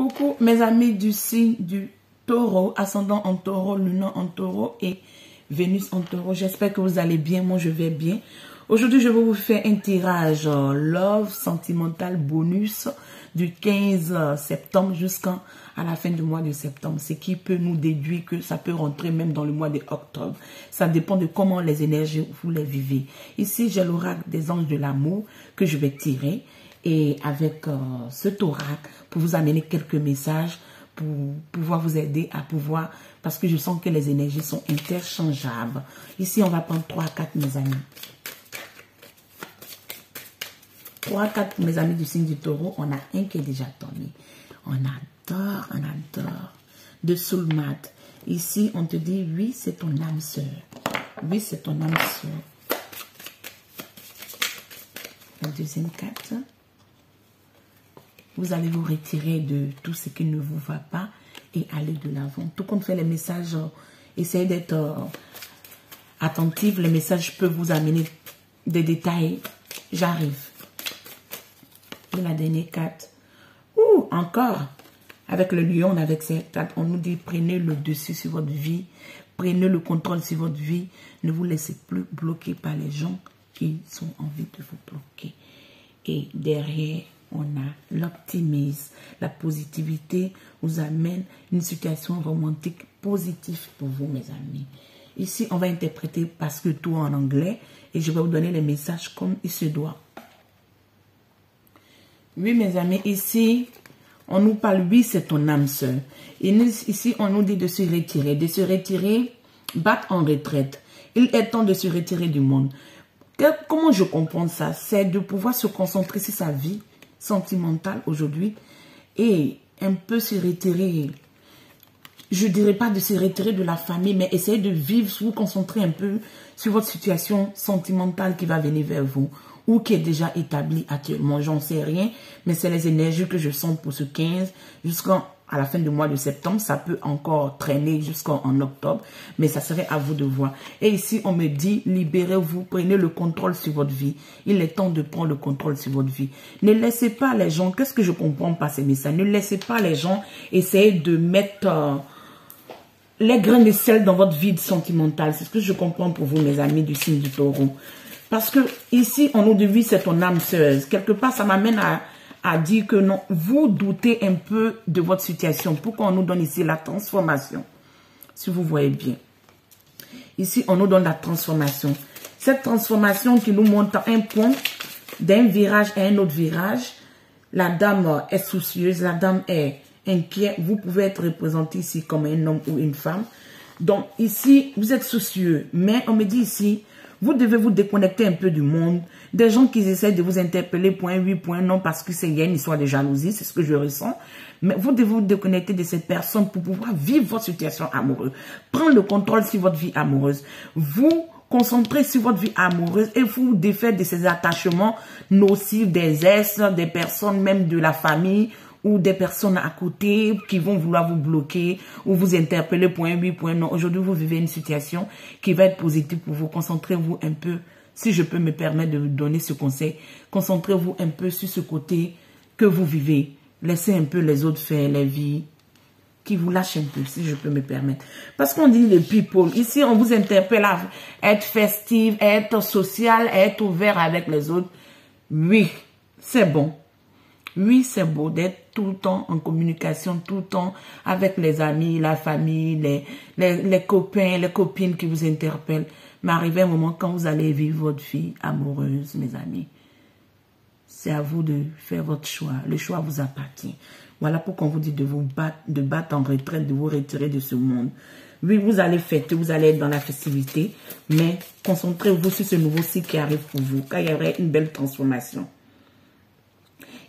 Coucou mes amis du signe du taureau, ascendant en taureau, lunan en taureau et Vénus en taureau. J'espère que vous allez bien, moi je vais bien. Aujourd'hui je vais vous faire un tirage love sentimental bonus du 15 septembre jusqu'à la fin du mois de septembre. Ce qui peut nous déduire que ça peut rentrer même dans le mois d'octobre. Ça dépend de comment les énergies vous les vivez. Ici j'ai l'oracle des anges de l'amour que je vais tirer. Et avec cet oracle, pour vous amener quelques messages, pour pouvoir vous aider à pouvoir, parce que je sens que les énergies sont interchangeables. Ici, on va prendre 3 à 4, mes amis. 3 à 4, mes amis du signe du taureau, on a un qui est déjà tombé. On adore. De soulmate. Ici, on te dit, oui, c'est ton âme sœur. Oui, c'est ton âme sœur. La deuxième carte. Vous allez vous retirer de tout ce qui ne vous va pas et aller de l'avant. Tout compte fait les messages, essayez d'être attentif. Les messages peuvent vous amener des détails. J'arrive. Et la dernière carte. Ouh, encore. Avec le lion, avec cette carte, on nous dit prenez le dessus sur votre vie. Prenez le contrôle sur votre vie. Ne vous laissez plus bloquer par les gens qui sont envie de vous bloquer. Et derrière, on a l'optimisme, la positivité vous amène une situation romantique positive pour vous, mes amis. Ici, on va interpréter parce que tout en anglais et je vais vous donner les messages comme il se doit. Oui, mes amis, ici, on nous parle, oui, c'est ton âme sœur. Et ici, on nous dit de se retirer, battre en retraite. Il est temps de se retirer du monde. Comment je comprends ça? C'est de pouvoir se concentrer sur sa vie sentimentale aujourd'hui et un peu se retirer, je dirais pas de se retirer de la famille, mais essayer de vivre, vous concentrer un peu sur votre situation sentimentale qui va venir vers vous ou qui est déjà établie actuellement. J'en sais rien, mais c'est les énergies que je sens pour ce 15 jusqu'à la fin du mois de septembre. Ça peut encore traîner jusqu'en octobre, mais ça serait à vous de voir. Et ici, on me dit, libérez-vous, prenez le contrôle sur votre vie. Il est temps de prendre le contrôle sur votre vie. Ne laissez pas les gens, qu'est-ce que je comprends par ces messages? Ne laissez pas les gens essayer de mettre les grains de sel dans votre vie sentimentale. C'est ce que je comprends pour vous, mes amis du signe du taureau. Parce que ici, on nous dit, c'est ton âme sœur. Quelque part, ça m'amène à dire que non, vous doutez un peu de votre situation. Pourquoi on nous donne ici la transformation? Si vous voyez bien. Ici, on nous donne la transformation. Cette transformation qui nous montre un point d'un virage à un autre virage. La dame est soucieuse, la dame est inquiète. Vous pouvez être représenté ici comme un homme ou une femme. Donc ici, vous êtes soucieux. Mais on me dit ici, vous devez vous déconnecter un peu du monde. Des gens qui essaient de vous interpeller point oui, point non, parce que il y a une histoire de jalousie, c'est ce que je ressens. Mais vous devez vous déconnecter de ces personnes pour pouvoir vivre votre situation amoureuse. Prendre le contrôle sur votre vie amoureuse. Vous concentrer sur votre vie amoureuse et vous défaire de ces attachements nocifs des ex, des personnes même de la famille, ou des personnes à côté qui vont vouloir vous bloquer ou vous interpeller point oui, point non. Aujourd'hui, vous vivez une situation qui va être positive pour vous. Concentrez-vous un peu, si je peux me permettre de vous donner ce conseil, concentrez-vous un peu sur ce côté que vous vivez. Laissez un peu les autres faire les vies qui vous lâchent un peu, si je peux me permettre. Parce qu'on dit les people, ici on vous interpelle à être festive, à être social, à être ouvert avec les autres. Oui, c'est bon. Oui, c'est beau d'être tout le temps en communication, tout le temps avec les amis, la famille, les copains, les copines qui vous interpellent. Mais arrivé un moment quand vous allez vivre votre vie amoureuse, mes amis, c'est à vous de faire votre choix. Le choix vous appartient. Voilà pourquoi on vous dit de vous battre, de battre en retraite, de vous retirer de ce monde. Oui, vous allez fêter, vous allez être dans la festivité, mais concentrez-vous sur ce nouveau cycle qui arrive pour vous, car il y aurait une belle transformation.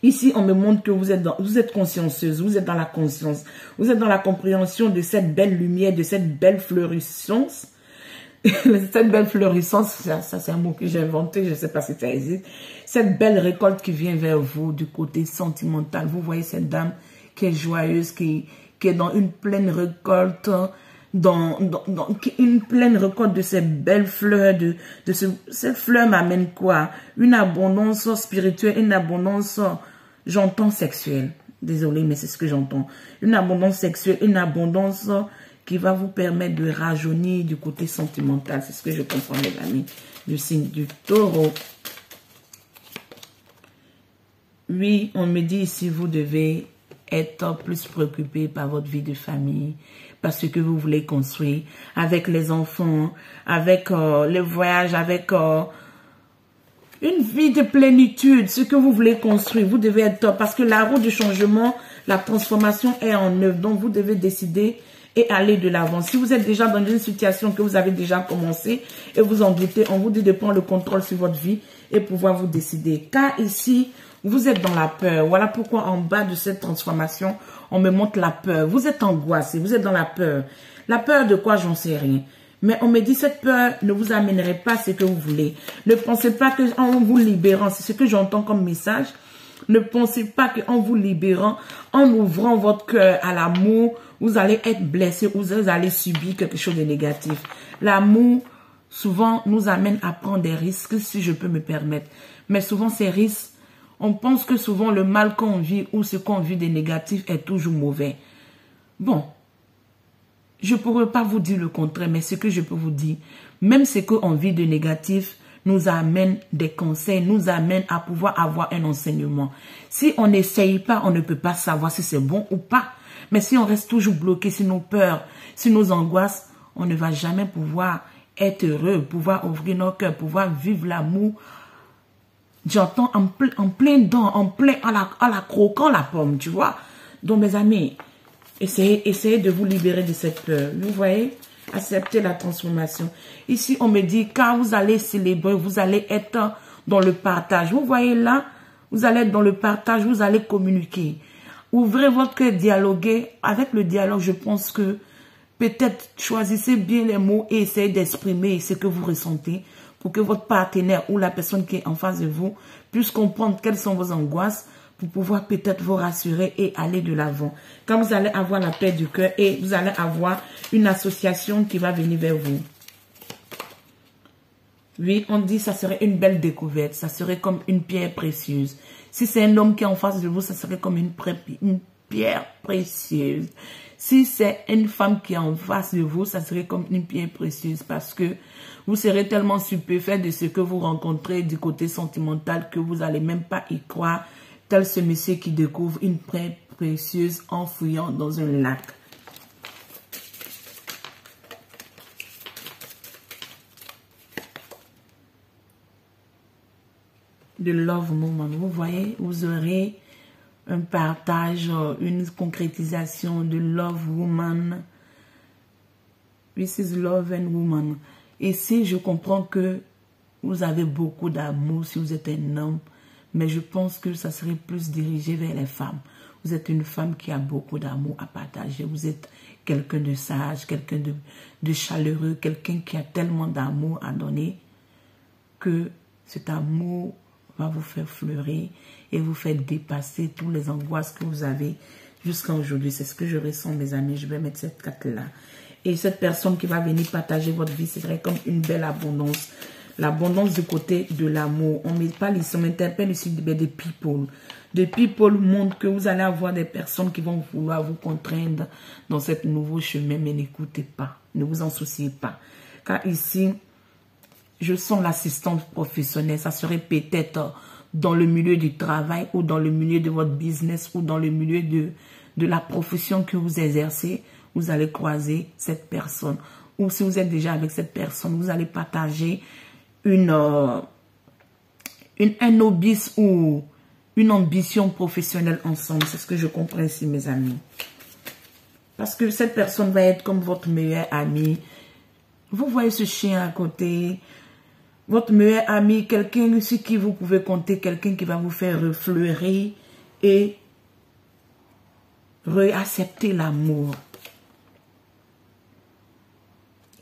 Ici, on me montre que vous êtes consciencieuse, vous êtes dans la conscience, vous êtes dans la compréhension de cette belle lumière, de cette belle fleurissance. Cette belle fleurissance, ça c'est un mot que j'ai inventé, je ne sais pas si ça existe. Cette belle récolte qui vient vers vous du côté sentimental. Vous voyez cette dame qui est joyeuse, qui est dans une pleine récolte, une pleine récolte de ces belles fleurs. Cette fleur m'amène quoi? Une abondance spirituelle, une abondance, j'entends sexuelle. Désolée, mais c'est ce que j'entends. Une abondance sexuelle, une abondance qui va vous permettre de rajeunir du côté sentimental. C'est ce que je comprends, mes amis, du signe du taureau. Oui, on me dit ici, vous devez être plus préoccupé par votre vie de famille, par ce que vous voulez construire, avec les enfants, avec les voyages, avec une vie de plénitude, ce que vous voulez construire. Vous devez être top, parce que la roue du changement, la transformation est en œuvre. Donc, vous devez décider et aller de l'avant. Si vous êtes déjà dans une situation que vous avez déjà commencé et vous en doutez, on vous dit de prendre le contrôle sur votre vie et pouvoir vous décider. Car ici, vous êtes dans la peur. Voilà pourquoi en bas de cette transformation, on me montre la peur. Vous êtes angoissé, vous êtes dans la peur. La peur de quoi, j'en sais rien. Mais on me dit, cette peur ne vous amènerait pas ce que vous voulez. Ne pensez pas qu'en vous libérant, c'est ce que j'entends comme message, ne pensez pas qu'en vous libérant, en ouvrant votre cœur à l'amour, vous allez être blessé ou vous allez subir quelque chose de négatif. L'amour, souvent, nous amène à prendre des risques, si je peux me permettre. Mais souvent, ces risques, on pense que souvent le mal qu'on vit ou ce qu'on vit de négatif est toujours mauvais. Bon, je ne pourrais pas vous dire le contraire, mais ce que je peux vous dire, même ce qu'on vit de négatif nous amène des conseils, nous amène à pouvoir avoir un enseignement. Si on n'essaye pas, on ne peut pas savoir si c'est bon ou pas. Mais si on reste toujours bloqué sur nos peurs, sur nos angoisses, on ne va jamais pouvoir être heureux, pouvoir ouvrir nos cœurs, pouvoir vivre l'amour. J'entends en plein dent, à la croquant la pomme, tu vois. Donc mes amis, essayez de vous libérer de cette peur. Vous voyez, acceptez la transformation. Ici, on me dit, quand vous allez célébrer, vous allez être dans le partage. Vous voyez là, vous allez être dans le partage, vous allez communiquer. Ouvrez votre cœur, dialoguer. Avec le dialogue, je pense que peut-être choisissez bien les mots et essayez d'exprimer ce que vous ressentez pour que votre partenaire ou la personne qui est en face de vous puisse comprendre quelles sont vos angoisses pour pouvoir peut-être vous rassurer et aller de l'avant. Quand vous allez avoir la paix du cœur et vous allez avoir une association qui va venir vers vous. Oui, on dit que ça serait une belle découverte, ça serait comme une pierre précieuse. Si c'est un homme qui est en face de vous, ça serait comme une pierre précieuse. Si c'est une femme qui est en face de vous, ça serait comme une pierre précieuse parce que vous serez tellement stupéfait de ce que vous rencontrez du côté sentimental que vous n'allez même pas y croire, tel ce monsieur qui découvre une pierre précieuse en fouillant dans un lac. De love moment, vous voyez, vous aurez un partage, une concrétisation de love woman. This is love and woman. Et si je comprends que vous avez beaucoup d'amour si vous êtes un homme, mais je pense que ça serait plus dirigé vers les femmes. Vous êtes une femme qui a beaucoup d'amour à partager. Vous êtes quelqu'un de sage, quelqu'un de chaleureux, quelqu'un qui a tellement d'amour à donner que cet amour va vous faire fleurir et vous faire dépasser toutes les angoisses que vous avez jusqu'à aujourd'hui. C'est ce que je ressens, mes amis. Je vais mettre cette carte-là. Et cette personne qui va venir partager votre vie, ce serait comme une belle abondance. L'abondance du côté de l'amour. On m'interpelle ici des people. Des people montrent que vous allez avoir des personnes qui vont vouloir vous contraindre dans ce nouveau chemin, mais n'écoutez pas. Ne vous en souciez pas. Car ici, je sens l'assistante professionnelle. Ça serait peut-être dans le milieu du travail ou dans le milieu de votre business ou dans le milieu de la profession que vous exercez. Vous allez croiser cette personne. Ou si vous êtes déjà avec cette personne, vous allez partager un hobby ou une ambition professionnelle ensemble. C'est ce que je comprends ici, mes amis. Parce que cette personne va être comme votre meilleur ami. Vous voyez ce chien à côté. Votre meilleur ami, quelqu'un sur qui vous pouvez compter, quelqu'un qui va vous faire refleurir et réaccepter l'amour.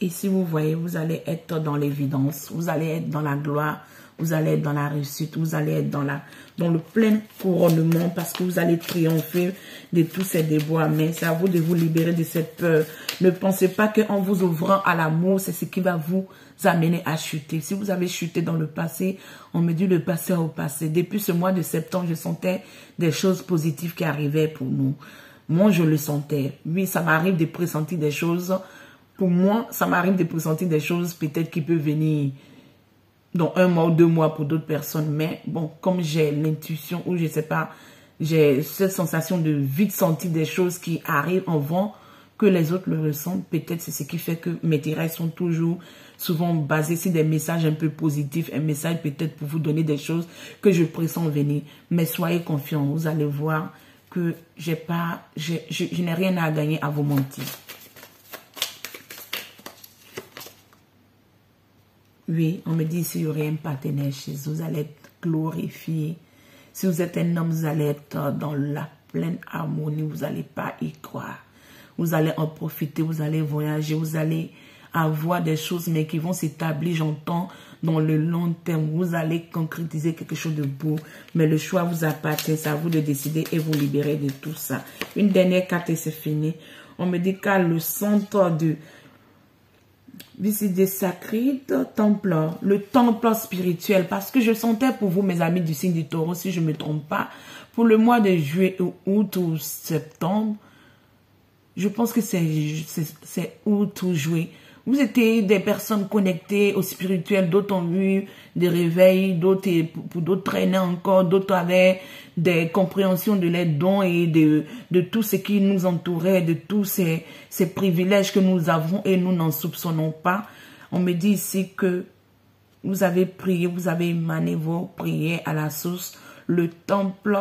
Et si vous voyez, vous allez être dans l'évidence, vous allez être dans la gloire, vous allez être dans la réussite, vous allez être dans le plein couronnement parce que vous allez triompher de tous ces déboires. Mais c'est à vous de vous libérer de cette peur. Ne pensez pas qu'en vous ouvrant à l'amour, c'est ce qui va vous amener à chuter. Si vous avez chuté dans le passé, on me dit le passé au passé. Depuis ce mois de septembre, je sentais des choses positives qui arrivaient pour nous. Moi, je le sentais. Oui, ça m'arrive de pressentir des choses. Pour moi, ça m'arrive de pressentir des choses peut-être qui peuvent venir dans 1 mois ou 2 mois pour d'autres personnes. Mais bon, comme j'ai l'intuition ou je sais pas, j'ai cette sensation de vite sentir des choses qui arrivent avant que les autres le ressentent. Peut-être c'est ce qui fait que mes tirages sont toujours souvent basés sur des messages un peu positifs. Un message peut-être pour vous donner des choses que je pressens venir. Mais soyez confiants, vous allez voir que je n'ai rien à gagner à vous mentir. Oui, on me dit s'il y aurait un partenaire chez vous, vous allez être glorifié. Si vous êtes un homme, vous allez être dans la pleine harmonie, vous n'allez pas y croire. Vous allez en profiter, vous allez voyager, vous allez avoir des choses mais qui vont s'établir, j'entends, dans le long terme. Vous allez concrétiser quelque chose de beau, mais le choix vous appartient, c'est à vous de décider et vous libérer de tout ça. Une dernière carte et c'est fini. On me dit qu'à le centre de Visite sacré, temple, le temple spirituel, parce que je sentais pour vous, mes amis du signe du taureau, si je ne me trompe pas, pour le mois de juillet, août ou septembre, je pense que c'est août ou juillet. Vous étiez des personnes connectées au spirituel, d'autres ont eu des réveils, d'autres traînaient encore, d'autres avaient des compréhensions de leurs dons et de tout ce qui nous entourait, de tous ces privilèges que nous avons et nous n'en soupçonnons pas. On me dit ici que vous avez prié, vous avez émané vos prières à la source. Le temple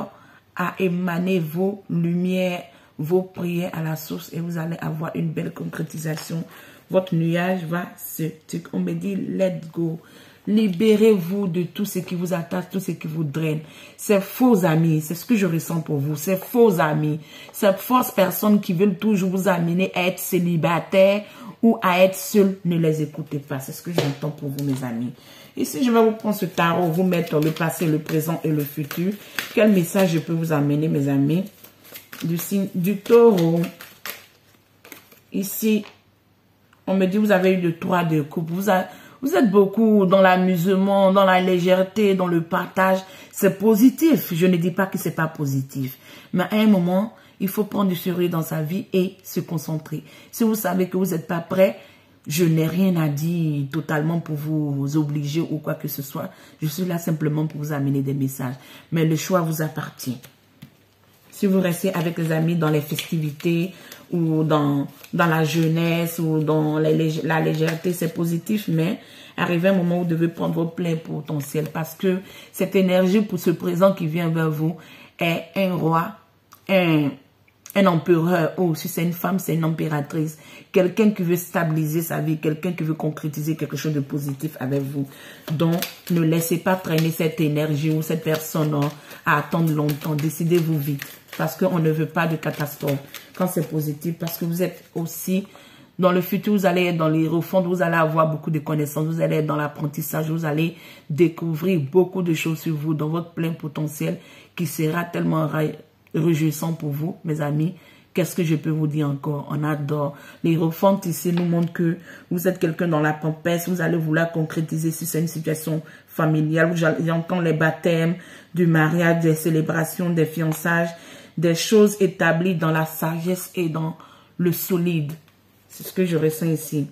a émané vos lumières, vos prières à la source et vous allez avoir une belle concrétisation. Votre nuage va se... On me dit, let go. Libérez-vous de tout ce qui vous attache, tout ce qui vous draine. Ces faux amis, c'est ce que je ressens pour vous. Ces faux amis, ces fausses personnes qui veulent toujours vous amener à être célibataire ou à être seul, ne les écoutez pas. C'est ce que j'entends pour vous, mes amis. Ici, je vais vous prendre ce tarot, vous mettre le passé, le présent et le futur. Quel message je peux vous amener, mes amis, du signe du taureau. Ici, on me dit, vous avez eu le 3 de coupe. Vous êtes beaucoup dans l'amusement, dans la légèreté, dans le partage. C'est positif. Je ne dis pas que c'est pas positif. Mais à un moment, il faut prendre du sérieux dans sa vie et se concentrer. Si vous savez que vous n'êtes pas prêt, je n'ai rien à dire totalement pour vous obliger ou quoi que ce soit. Je suis là simplement pour vous amener des messages. Mais le choix vous appartient. Si vous restez avec les amis dans les festivités ou dans la jeunesse ou dans la légèreté, c'est positif, mais arrivé un moment où vous devez prendre votre plein potentiel parce que cette énergie pour ce présent qui vient vers vous est un roi, un empereur, ou si c'est une femme, c'est une impératrice, quelqu'un qui veut stabiliser sa vie, quelqu'un qui veut concrétiser quelque chose de positif avec vous. Donc, ne laissez pas traîner cette énergie ou cette personne à attendre longtemps. Décidez-vous vite. Parce qu'on ne veut pas de catastrophe quand c'est positif. Parce que vous êtes aussi, dans le futur, vous allez être dans les refonds, vous allez avoir beaucoup de connaissances, vous allez être dans l'apprentissage, vous allez découvrir beaucoup de choses sur vous, dans votre plein potentiel, qui sera tellement réjouissant pour vous, mes amis. Qu'est-ce que je peux vous dire encore? On adore. Les refonds ici nous montrent que vous êtes quelqu'un dans la pampesse, vous allez vouloir concrétiser si c'est une situation familiale, j'entends les baptêmes, du mariage, des célébrations, des fiançailles, des choses établies dans la sagesse et dans le solide. C'est ce que je ressens ici.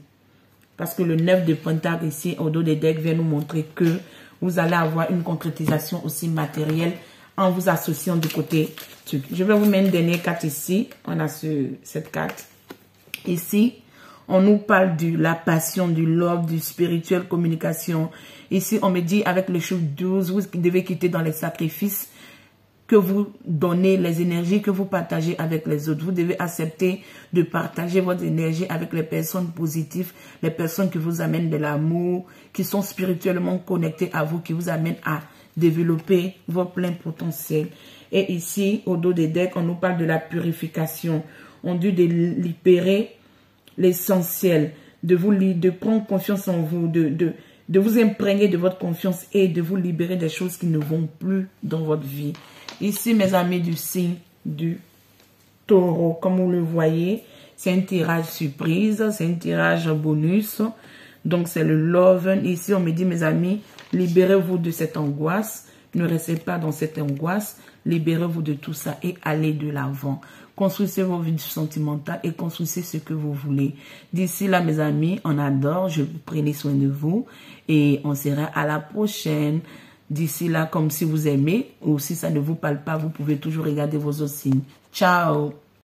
Parce que le 9 de Pentacle ici, au dos des decks, vient nous montrer que vous allez avoir une concrétisation aussi matérielle en vous associant du côté truc. Je vais vous mettre une dernière carte ici. On a cette carte. Ici, on nous parle de la passion, du love, du spirituel, communication. Ici, on me dit avec le chiffre 12, vous devez quitter dans les sacrifices que vous donnez, les énergies que vous partagez avec les autres. Vous devez accepter de partager votre énergie avec les personnes positives, les personnes qui vous amènent de l'amour, qui sont spirituellement connectées à vous, qui vous amènent à développer votre plein potentiel. Et ici, au dos des decks, on nous parle de la purification. On dit de libérer l'essentiel, de prendre confiance en vous, de vous imprégner de votre confiance et de vous libérer des choses qui ne vont plus dans votre vie. Ici, mes amis du signe du Taureau, comme vous le voyez, c'est un tirage surprise, c'est un tirage bonus. Donc, c'est le Love. Ici, on me dit, mes amis, libérez-vous de cette angoisse. Ne restez pas dans cette angoisse. Libérez-vous de tout ça et allez de l'avant. Construisez vos vies sentimentales et construisez ce que vous voulez. D'ici là, mes amis, on adore. Je vous prenez soin de vous et on sera à la prochaine. D'ici là, comme si vous aimez ou si ça ne vous parle pas, vous pouvez toujours regarder vos autres signes. Ciao!